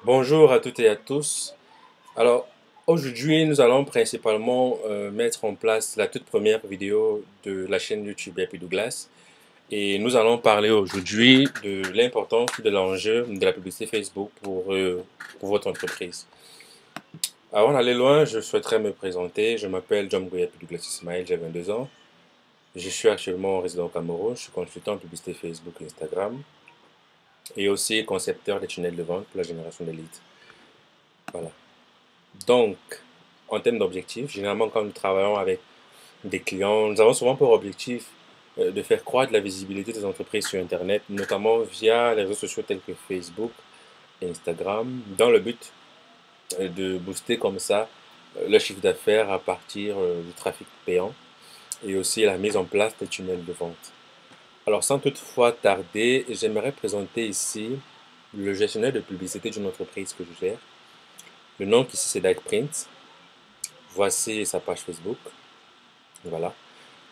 Bonjour à toutes et à tous. Alors, aujourd'hui, nous allons principalement mettre en place la toute première vidéo de la chaîne YouTube Happy Douglas. Et nous allons parler aujourd'hui de l'importance de l'enjeu de la publicité Facebook pour votre entreprise. Avant d'aller loin, je souhaiterais me présenter. Je m'appelle John Happy Douglas Ismail, j'ai 22 ans. Je suis actuellement résident au Cameroun. Je suis consultant en publicité Facebook et Instagram. Et aussi concepteur des tunnels de vente pour la génération de leads. Voilà. Donc, en termes d'objectifs, généralement quand nous travaillons avec des clients, nous avons souvent pour objectif de faire croître la visibilité des entreprises sur Internet, notamment via les réseaux sociaux tels que Facebook et Instagram, dans le but de booster comme ça le chiffre d'affaires à partir du trafic payant et aussi la mise en place des tunnels de vente. Alors, sans toutefois tarder, j'aimerais présenter ici le gestionnaire de publicité d'une entreprise que je gère. Le nom ici c'est DagPrint. Voici sa page Facebook. Voilà.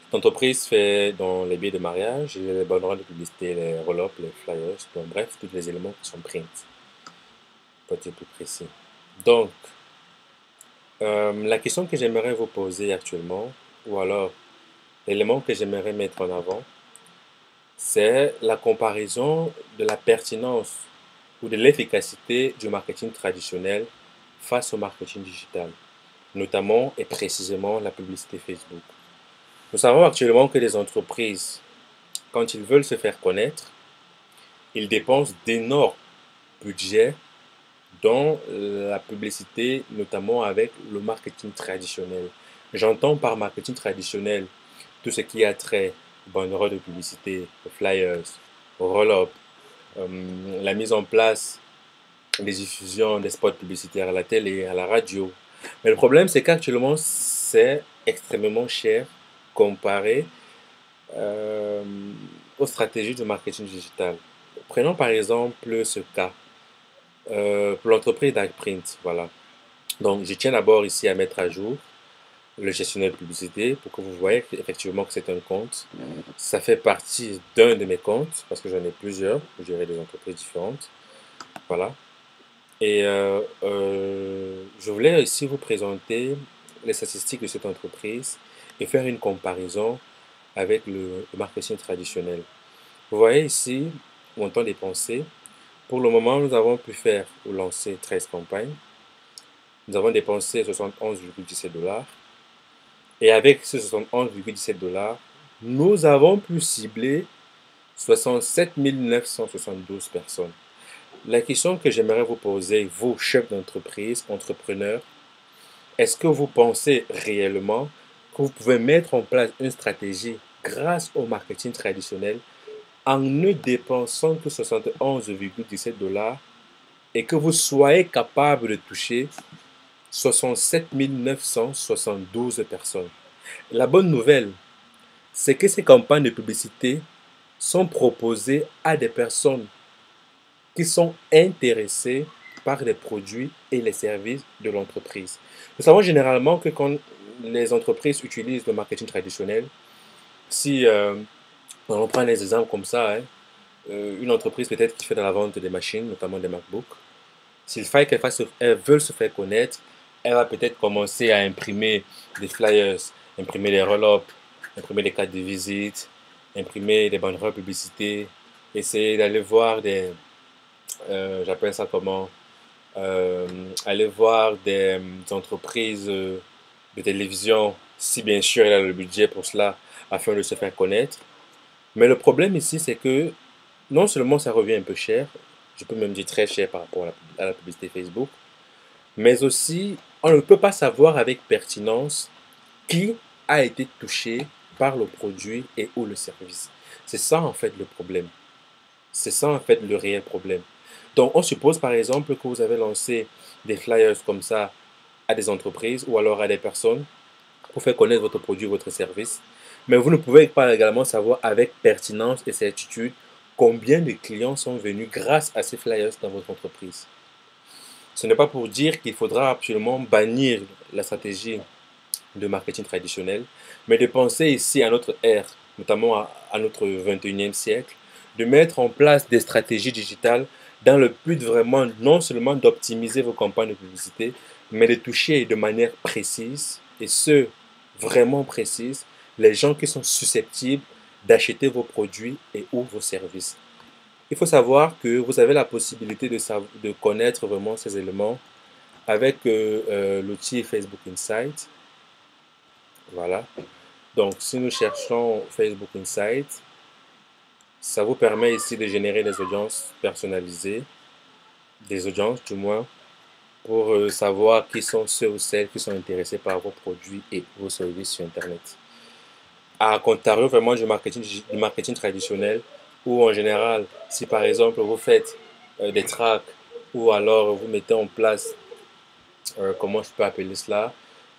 Cette entreprise fait dans les billets de mariage, les banderoles de publicité, les roll-up, les flyers, donc bref, tous les éléments qui sont print. Pour être plus précis. Donc, la question que j'aimerais vous poser actuellement, ou alors l'élément que j'aimerais mettre en avant, c'est la comparaison de la pertinence ou de l'efficacité du marketing traditionnel face au marketing digital, notamment et précisément la publicité Facebook. Nous savons actuellement que les entreprises, quand ils veulent se faire connaître, ils dépensent d'énormes budgets dans la publicité, notamment avec le marketing traditionnel. J'entends par marketing traditionnel tout ce qui a trait aux banderoles de publicité, aux flyers, aux roll-up, la mise en place des diffusions des spots publicitaires à la télé, à la radio. Mais le problème, c'est qu'actuellement, c'est extrêmement cher comparé euh, aux stratégies de marketing digital. Prenons par exemple ce cas pour l'entreprise DagPrint. Voilà. Donc, je tiens d'abord ici à mettre à jour le gestionnaire de publicité pour que vous voyez effectivement que c'est un compte. Ça fait partie d'un de mes comptes parce que j'en ai plusieurs pour gérer des entreprises différentes. Voilà. Et je voulais ici vous présenter les statistiques de cette entreprise et faire une comparaison avec le marketing traditionnel. Vous voyez ici mon temps dépensé. Pour le moment, nous avons pu faire ou lancer 13 campagnes. Nous avons dépensé 71,17 $. Et avec ces 71,17 $, nous avons pu cibler 67 972 personnes. La question que j'aimerais vous poser, vous, chefs d'entreprise, entrepreneurs, est-ce que vous pensez réellement que vous pouvez mettre en place une stratégie grâce au marketing traditionnel en ne dépensant que 71,17 $ et que vous soyez capable de toucher 67 972 personnes? La bonne nouvelle, c'est que ces campagnes de publicité sont proposées à des personnes qui sont intéressées par les produits et les services de l'entreprise. Nous savons généralement que quand les entreprises utilisent le marketing traditionnel, si on prend les exemples comme ça, hein, une entreprise peut-être qui fait de la vente des machines, notamment des MacBooks, s'il fallait qu'elle veut se faire connaître, elle va peut-être commencer à imprimer des flyers, imprimer des roll-up, imprimer des cartes de visite, imprimer des banderoles publicité, essayer d'aller voir des, j'appelle ça comment, aller voir des entreprises de télévision, si bien sûr elle a le budget pour cela, afin de se faire connaître. Mais le problème ici, c'est que non seulement ça revient un peu cher, je peux même dire très cher par rapport à la publicité Facebook, mais aussi on ne peut pas savoir avec pertinence qui a été touché par le produit et ou le service. C'est ça en fait le problème. C'est ça en fait le réel problème. Donc on suppose par exemple que vous avez lancé des flyers comme ça à des entreprises ou alors à des personnes pour faire connaître votre produit, votre service. Mais vous ne pouvez pas également savoir avec pertinence et certitude combien de clients sont venus grâce à ces flyers dans votre entreprise. Ce n'est pas pour dire qu'il faudra absolument bannir la stratégie de marketing traditionnel, mais de penser ici à notre ère, notamment à notre 21e siècle, de mettre en place des stratégies digitales dans le but vraiment non seulement d'optimiser vos campagnes de publicité, mais de toucher de manière précise, et ce, vraiment précise, les gens qui sont susceptibles d'acheter vos produits et ou vos services. Il faut savoir que vous avez la possibilité de connaître vraiment ces éléments avec l'outil Facebook Insight. Voilà. Donc, si nous cherchons Facebook Insight, ça vous permet ici de générer des audiences personnalisées, des audiences du moins, pour savoir qui sont ceux ou celles qui sont intéressés par vos produits et vos services sur Internet. À contrario vraiment du marketing traditionnel, où en général, si par exemple vous faites des tracks ou alors vous mettez en place, comment je peux appeler cela,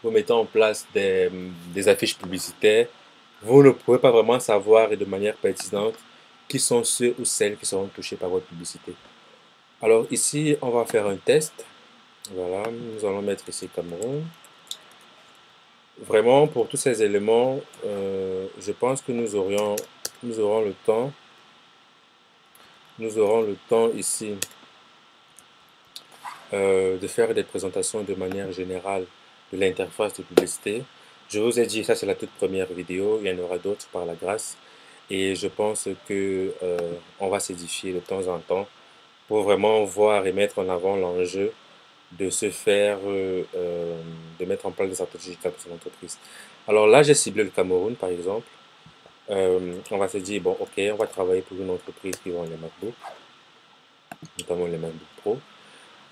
vous mettez en place des affiches publicitaires, vous ne pouvez pas vraiment savoir et de manière pertinente qui sont ceux ou celles qui seront touchés par votre publicité. Alors ici, on va faire un test. Voilà, nous allons mettre ici Cameroun. Vraiment, pour tous ces éléments, je pense que nous aurons le temps. Nous aurons le temps ici de faire des présentations de manière générale de l'interface de publicité. Je vous ai dit, ça c'est la toute première vidéo, il y en aura d'autres par la grâce. Et je pense que on va s'édifier de temps en temps pour vraiment voir et mettre en avant l'enjeu de se faire, de mettre en place des stratégies digitales pour son entreprise. Alors là, j'ai ciblé le Cameroun, par exemple. On va se dire, bon, ok, on va travailler pour une entreprise qui vend les MacBooks, notamment les MacBook Pro.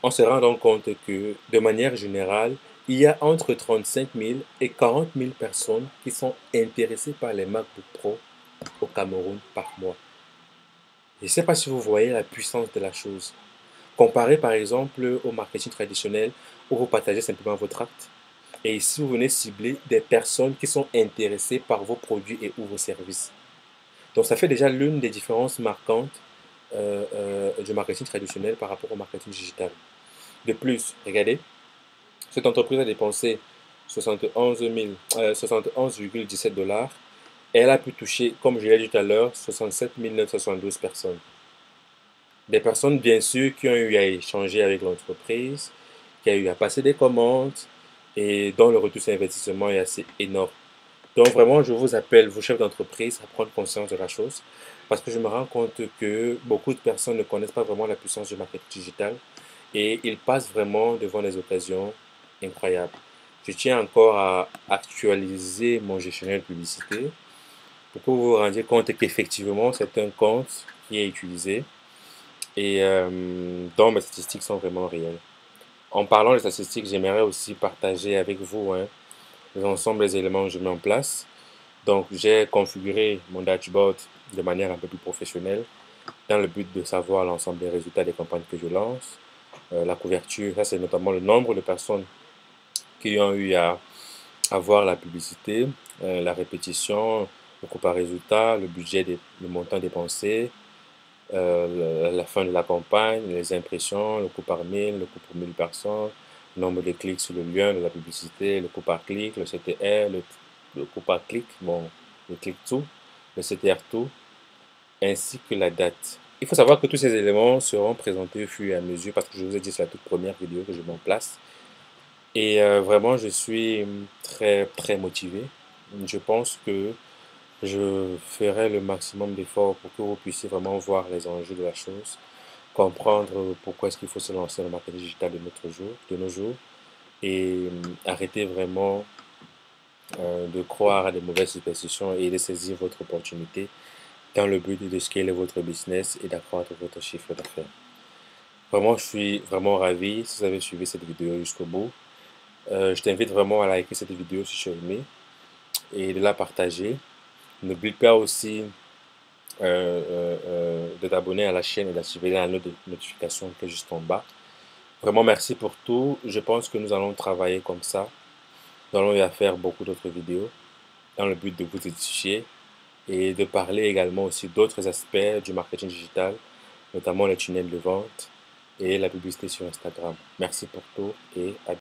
On se rend donc compte que, de manière générale, il y a entre 35 000 et 40 000 personnes qui sont intéressées par les MacBook Pro au Cameroun par mois. Je ne sais pas si vous voyez la puissance de la chose. Comparé par exemple au marketing traditionnel où vous partagez simplement votre acte. Et ici, vous venez cibler des personnes qui sont intéressées par vos produits et ou vos services. Donc, ça fait déjà l'une des différences marquantes du marketing traditionnel par rapport au marketing digital. De plus, regardez, cette entreprise a dépensé 71,17 $ et elle a pu toucher, comme je l'ai dit tout à l'heure, 67 972 personnes. Des personnes, bien sûr, qui ont eu à échanger avec l'entreprise, qui ont eu à passer des commandes et dont le retour sur investissement est assez énorme. Donc vraiment, je vous appelle, vous chefs d'entreprise, à prendre conscience de la chose parce que je me rends compte que beaucoup de personnes ne connaissent pas vraiment la puissance du marketing digital et ils passent vraiment devant des occasions incroyables. Je tiens encore à actualiser mon gestionnaire de publicité pour que vous vous rendiez compte qu'effectivement, c'est un compte qui est utilisé et dont mes statistiques sont vraiment réelles. En parlant des statistiques, j'aimerais aussi partager avec vous l'ensemble des éléments que je mets en place. Donc, j'ai configuré mon dashboard de manière un peu plus professionnelle dans le but de savoir l'ensemble des résultats des campagnes que je lance. La couverture, ça c'est notamment le nombre de personnes qui ont eu à voir la publicité, la répétition, le coût par résultat, le budget, le montant dépensé, la fin de la campagne, les impressions, le coût par mail, le coût pour 1000 personnes, le nombre de clics sur le lien de la publicité, le coût par clic, le CTR, le coût par clic, bon, le click-to, le CTR-to, ainsi que la date. Il faut savoir que tous ces éléments seront présentés au fur et à mesure parce que je vous ai dit c'est la toute première vidéo que je mets en place. Et vraiment, je suis très, très motivé. Je pense que je ferai le maximum d'efforts pour que vous puissiez vraiment voir les enjeux de la chose, comprendre pourquoi est-ce qu'il faut se lancer dans le marketing digital de nos jours, et arrêter vraiment de croire à des mauvaises superstitions et de saisir votre opportunité dans le but de scaler votre business et d'accroître votre chiffre d'affaires. Vraiment, je suis vraiment ravi si vous avez suivi cette vidéo jusqu'au bout. Je t'invite vraiment à liker cette vidéo si tu as aimé et de la partager. N'oublie pas aussi de t'abonner à la chaîne et d'activer la notification qui est juste en bas. Vraiment, merci pour tout. Je pense que nous allons travailler comme ça. Nous allons y faire beaucoup d'autres vidéos dans le but de vous édifier et de parler également aussi d'autres aspects du marketing digital, notamment les tunnels de vente et la publicité sur Instagram. Merci pour tout et à bientôt.